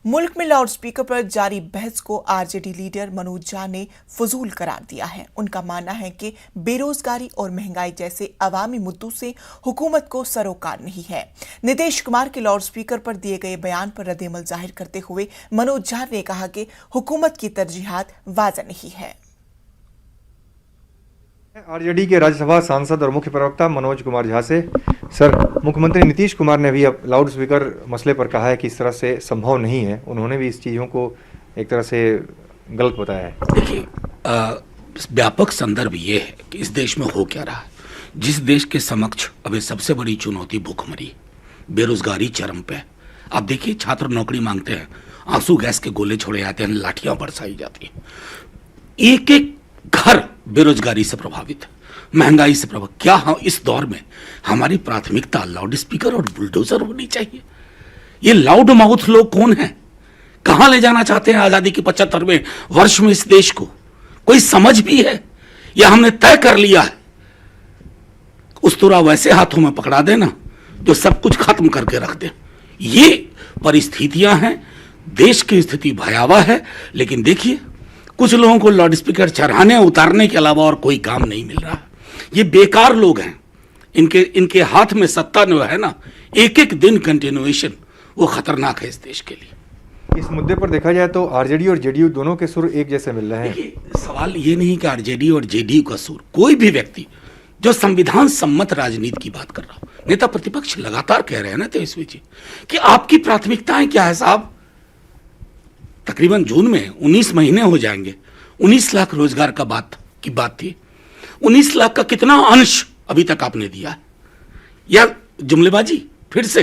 मुल्क में लाउडस्पीकर पर जारी बहस को आरजेडी लीडर मनोज झा ने फजूल करार दिया है। उनका मानना है कि बेरोजगारी और महंगाई जैसे अवामी मुद्दों से हुकूमत को सरोकार नहीं है। नीतीश कुमार के लाउडस्पीकर पर दिए गए बयान पर रद्देमल जाहिर करते हुए मनोज झा ने कहा कि हुकूमत की तरजीहात वाज़ेह नहीं है। आरजेडी के राज्यसभा सांसद और मुख्य प्रवक्ता मनोज कुमार झा से सर, मुख्यमंत्री नीतीश कुमार ने भी अब लाउड स्पीकर मसले पर कहा है कि इस तरह से संभव नहीं है। उन्होंने भी इस चीज़ों को एक तरह से गलत बताया है। देखिए, व्यापक संदर्भ ये है कि इस देश में हो क्या रहा है। जिस देश के समक्ष अभी सबसे बड़ी चुनौती भूखमरी, बेरोजगारी चरम पे। आप देखिए, छात्र नौकरी मांगते हैं, आंसू गैस के गोले छोड़े जाते हैं, लाठियां बरसाई जाती हैं। एक एक घर बेरोजगारी से प्रभावित है, महंगाई से प्रभावित। क्या हम इस दौर में हमारी प्राथमिकता लाउड स्पीकर और बुलडोजर होनी चाहिए? ये लाउड माउथ लोग कौन हैं? कहां ले जाना चाहते हैं आजादी के 75वें वर्ष में इस देश को? कोई समझ भी है या हमने तय कर लिया है उस्तुरा वैसे हाथों में पकड़ा देना जो सब कुछ खत्म करके रख दे? ये परिस्थितियां हैं। देश की स्थिति भयावह है। लेकिन देखिए, कुछ लोगों को लाउड स्पीकर चढ़ाने उतारने के अलावा और कोई काम नहीं मिल रहा। ये बेकार लोग हैं। इनके हाथ में सत्ता जो है ना, एक एक दिन कंटिन्यूएशन, वो खतरनाक है इस देश के लिए। इस मुद्दे पर देखा जाए तो आरजेडी और जेडीयू दोनों के सुर एक जैसे मिल रहे हैं। देखिए, सवाल ये नहीं कि आरजेडी और जेडीयू का सुर, कोई भी व्यक्ति जो संविधान सम्मत राजनीति की बात कर रहा हो, नेता प्रतिपक्ष लगातार कह रहे हैं ना तेजस्वी जी कि आपकी प्राथमिकताएं क्या है साहब। तकरीबन जून में 19 महीने हो जाएंगे, 19 लाख रोजगार का बात थी। 19 लाख का कितना अंश अभी तक आपने दिया है? या जुमलेबाजी फिर से?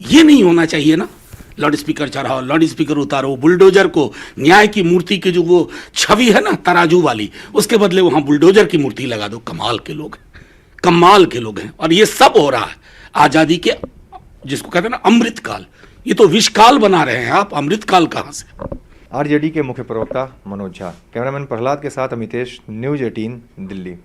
ये नहीं होना चाहिए ना। लाउड स्पीकर चढ़ाओ, लाउड स्पीकर उतारो, बुलडोजर को न्याय की मूर्ति की जो वो छवि है ना तराजू वाली, उसके बदले वहां बुलडोजर की मूर्ति लगा दो। कमाल के लोग हैं, कमाल के लोग हैं। और ये सब हो रहा है आजादी के, जिसको कहते हैं ना अमृतकाल, ये तो विषकाल बना रहे हैं आप। अमृतकाल कहां से? आरजेडी के मुख्य प्रवक्ता मनोज झा। कैमरामैन प्रहलाद के साथ अमितेश, न्यूज़ 18 दिल्ली।